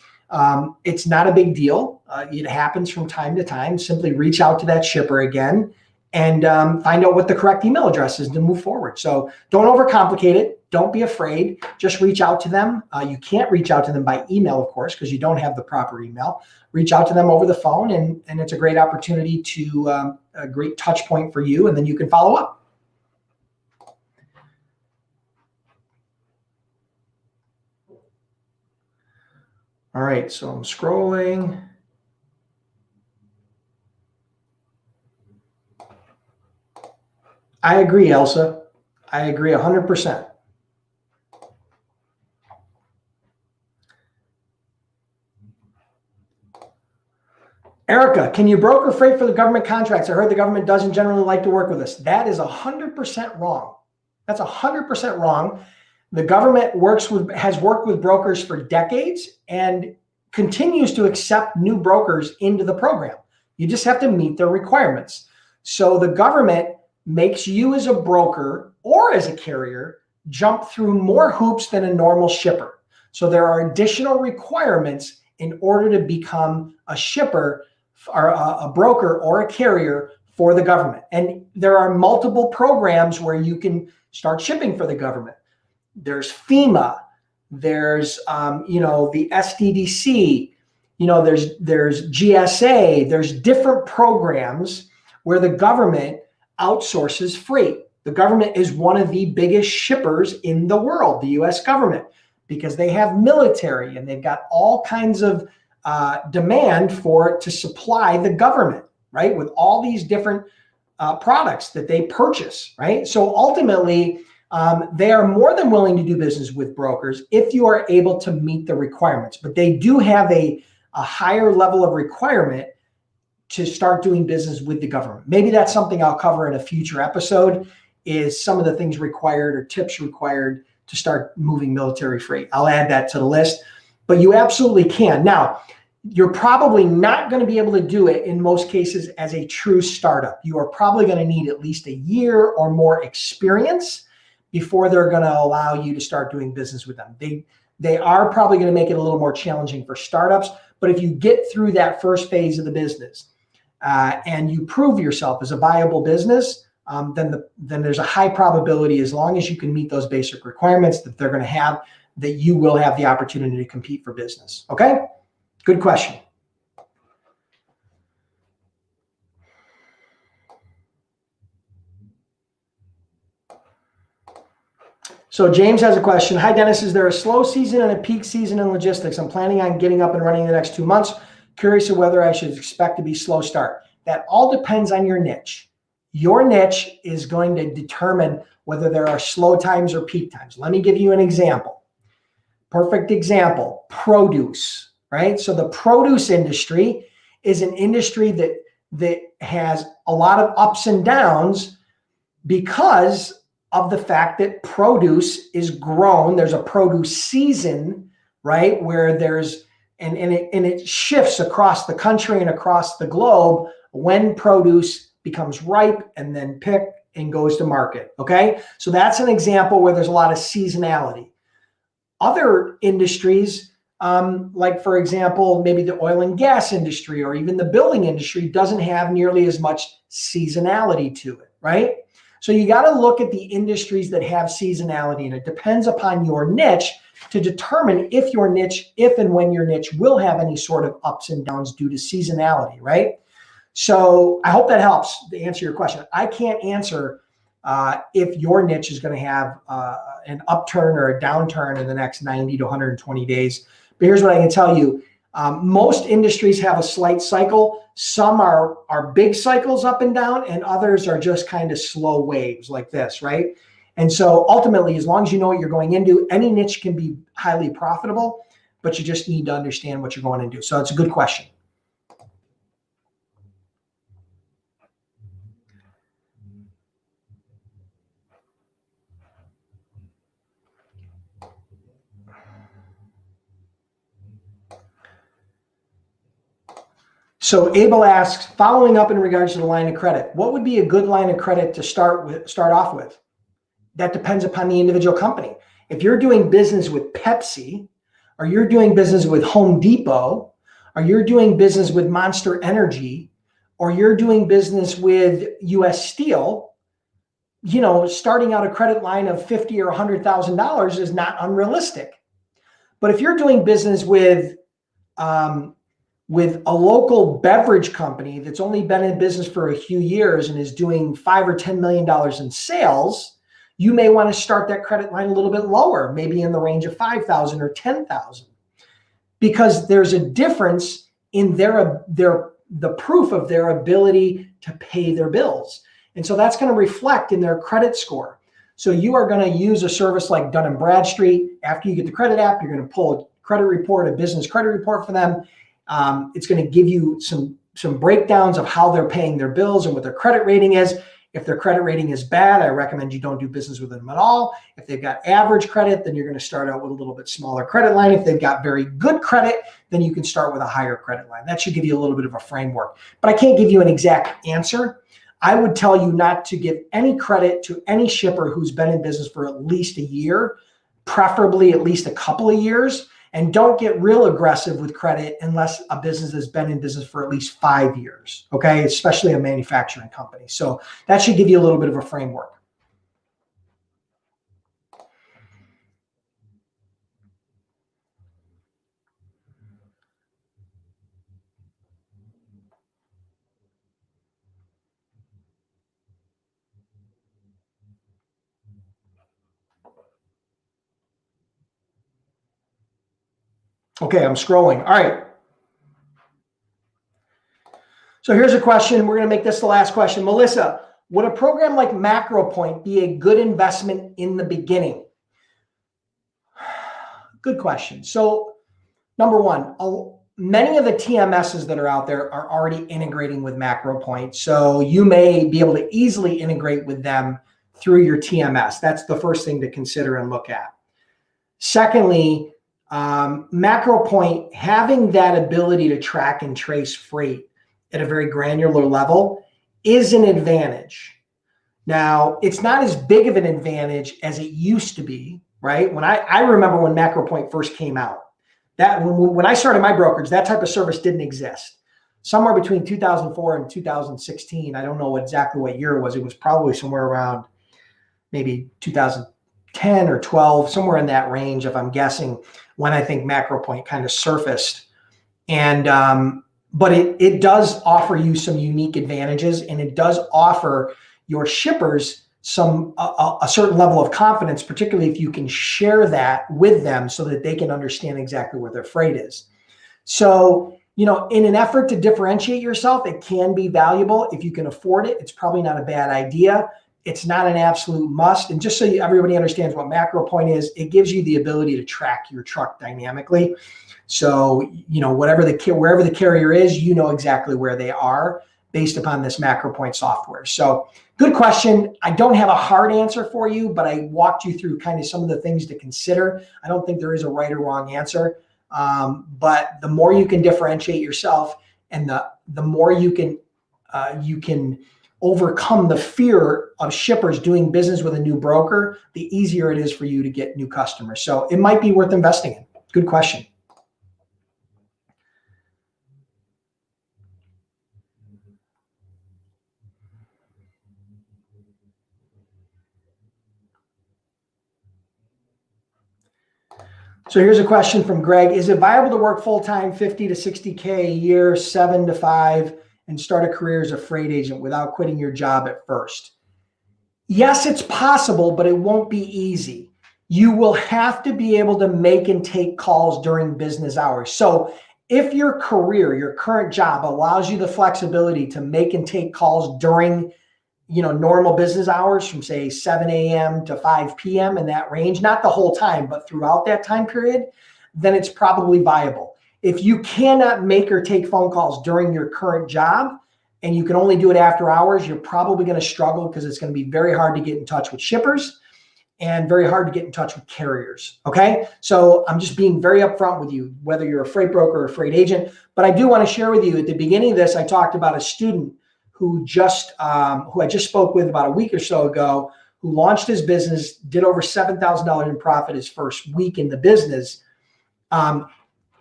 Speaker 1: it's not a big deal. It happens from time to time. Simply reach out to that shipper again and find out what the correct email address is to move forward. So don't overcomplicate it. Don't be afraid. Just reach out to them. You can't reach out to them by email, of course, because you don't have the proper email. Reach out to them over the phone, and it's a great opportunity to a great touch point for you, and then you can follow up. All right, so I'm scrolling. I agree, Elsa. I agree 100%. Erica, can you broker freight for the government contracts? I heard the government doesn't generally like to work with us. That is 100% wrong. That's 100% wrong. The government has worked with brokers for decades and continues to accept new brokers into the program. You just have to meet their requirements. So the government makes you as a broker or as a carrier jump through more hoops than a normal shipper. So there are additional requirements in order to become a shipper or a broker or a carrier for the government. And there are multiple programs where you can start shipping for the government. There's FEMA, there's the SDDC, there's GSA, there's different programs where the government outsources freight. The government is one of the biggest shippers in the world, the US government, because they have military and they've got all kinds of demand for it to supply the government, right? With all these different products that they purchase, right? So ultimately, they are more than willing to do business with brokers if you are able to meet the requirements. But they do have a higher level of requirement to start doing business with the government. Maybe that's something I'll cover in a future episode, is some of the things required or tips required to start moving military freight. I'll add that to the list, but you absolutely can. Now, you're probably not going to be able to do it in most cases as a true startup. You are probably going to need at least a year or more experience before they're going to allow you to start doing business with them. They are probably going to make it a little more challenging for startups, but if you get through that first phase of the business and you prove yourself as a viable business, then there's a high probability, as long as you can meet those basic requirements, that they're going to have that you will have the opportunity to compete for business. Okay? Good question. So James has a question. Hi, Dennis. Is there a slow season and a peak season in logistics? I'm planning on getting up and running in the next 2 months. Curious of whether I should expect to be slow start. That all depends on your niche. Your niche is going to determine whether there are slow times or peak times. Let me give you an example. Perfect example, produce, right? So the produce industry is an industry that has a lot of ups and downs because of the fact that produce is grown. There's a produce season, right? Where there's, and it shifts across the country and across the globe when produce becomes ripe and then picked and goes to market, okay? So that's an example where there's a lot of seasonality. Other industries, like for example, maybe the oil and gas industry or even the building industry doesn't have nearly as much seasonality to it, right? So you got to look at the industries that have seasonality, and it depends upon your niche to determine if and when your niche will have any sort of ups and downs due to seasonality, right? So I hope that helps to answer your question. I can't answer if your niche is going to have an upturn or a downturn in the next 90 to 120 days. But here's what I can tell you. Most industries have a slight cycle. Some are big cycles up and down, and others are just kind of slow waves like this, right? And so ultimately, as long as you know what you're going into, any niche can be highly profitable, but you just need to understand what you're going into. So it's a good question. So Abel asks, following up in regards to the line of credit, what would be a good line of credit to start off with? That depends upon the individual company. If you're doing business with Pepsi, or you're doing business with Home Depot, or you're doing business with Monster Energy, or you're doing business with US Steel, starting out a credit line of $50,000 or $100,000 is not unrealistic. But if you're doing business with a local beverage company that's only been in business for a few years and is doing $5 or $10 million in sales, you may want to start that credit line a little bit lower, maybe in the range of $5,000 or $10,000, because there's a difference in the proof of their ability to pay their bills. And so that's going to reflect in their credit score. So you are going to use a service like Dun & Bradstreet. After you get the credit app, you're going to pull a credit report, a business credit report for them. It's going to give you some breakdowns of how they're paying their bills and what their credit rating is. If their credit rating is bad, I recommend you don't do business with them at all. If they've got average credit, then you're going to start out with a little bit smaller credit line. If they've got very good credit, then you can start with a higher credit line. That should give you a little bit of a framework. But I can't give you an exact answer. I would tell you not to give any credit to any shipper who's been in business for at least a year, preferably at least a couple of years. And don't get real aggressive with credit unless a business has been in business for at least 5 years, okay? Especially a manufacturing company. So that should give you a little bit of a framework. Okay, I'm scrolling. All right. So here's a question. We're going to make this the last question. Melissa, would a program like MacroPoint be a good investment in the beginning? Good question. So number one, many of the TMSs that are out there are already integrating with MacroPoint. So you may be able to easily integrate with them through your TMS. That's the first thing to consider and look at. Secondly, MacroPoint having that ability to track and trace freight at a very granular level is an advantage. Now, it's not as big of an advantage as it used to be, right? When I remember when MacroPoint first came out, that when I started my brokerage, that type of service didn't exist. Somewhere between 2004 and 2016, I don't know exactly what year it was. It was probably somewhere around maybe 2000. 10 or 12, somewhere in that range, if I'm guessing, when I think MacroPoint kind of surfaced. And but it does offer you some unique advantages, and it does offer your shippers a certain level of confidence, particularly if you can share that with them so that they can understand exactly where their freight is. So, in an effort to differentiate yourself, it can be valuable. If you can afford it, it's probably not a bad idea. It's not an absolute must. And just so everybody understands what MacroPoint is, it gives you the ability to track your truck dynamically. So, wherever the carrier is, you know exactly where they are based upon this MacroPoint software. So good question. I don't have a hard answer for you, but I walked you through kind of some of the things to consider. I don't think there is a right or wrong answer. But the more you can differentiate yourself, and the more you can overcome the fear of shippers doing business with a new broker, the easier it is for you to get new customers. So it might be worth investing in. Good question. So here's a question from Greg. Is it viable to work full-time, 50 to 60K a year, 7 to 5, and start a career as a freight agent without quitting your job at first? Yes, it's possible, but it won't be easy. You will have to be able to make and take calls during business hours. So if your career, your current job allows you the flexibility to make and take calls during normal business hours from say 7 a.m. to 5 p.m. in that range, not the whole time, but throughout that time period, then it's probably viable. If you cannot make or take phone calls during your current job and you can only do it after hours, you're probably going to struggle because it's going to be very hard to get in touch with shippers and very hard to get in touch with carriers. Okay. So I'm just being very upfront with you, whether you're a freight broker or a freight agent. But I do want to share with you at the beginning of this, I talked about a student who I just spoke with about a week or so ago, who launched his business, did over $7,000 in profit his first week in the business.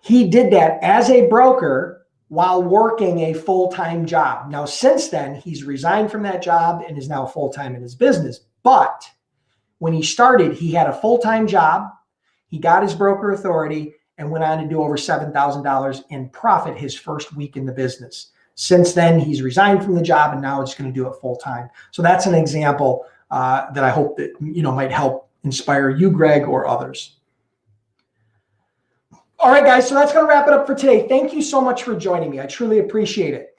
Speaker 1: He did that as a broker while working a full-time job. Now, since then, he's resigned from that job and is now full-time in his business. But when he started, he had a full-time job. He got his broker authority and went on to do over $7,000 in profit his first week in the business. Since then, he's resigned from the job and now he's going to do it full time. So that's an example that I hope that might help inspire you, Greg, or others. All right, guys. So that's going to wrap it up for today. Thank you so much for joining me. I truly appreciate it.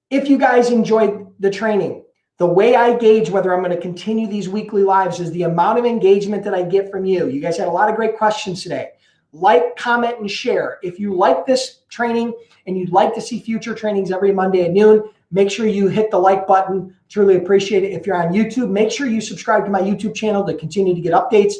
Speaker 1: If you guys enjoyed the training, the way I gauge whether I'm going to continue these weekly lives is the amount of engagement that I get from you. You guys had a lot of great questions today. Like, comment, and share. If you like this training and you'd like to see future trainings every Monday at noon, make sure you hit the like button. Truly appreciate it. If you're on YouTube, make sure you subscribe to my YouTube channel to continue to get updates.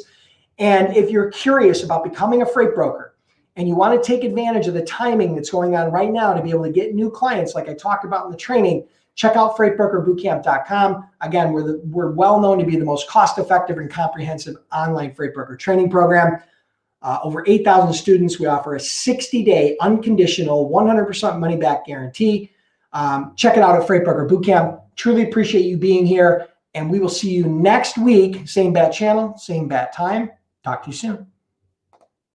Speaker 1: And if you're curious about becoming a freight broker and you want to take advantage of the timing that's going on right now to be able to get new clients like I talked about in the training, check out freightbrokerbootcamp.com. Again, we're well known to be the most cost-effective and comprehensive online freight broker training program. Over 8,000 students. We offer a 60-day unconditional 100% money back guarantee. Check it out at Freight Broker Bootcamp. Truly appreciate you being here, and we will see you next week. Same bat channel, same bat time. Talk to you soon.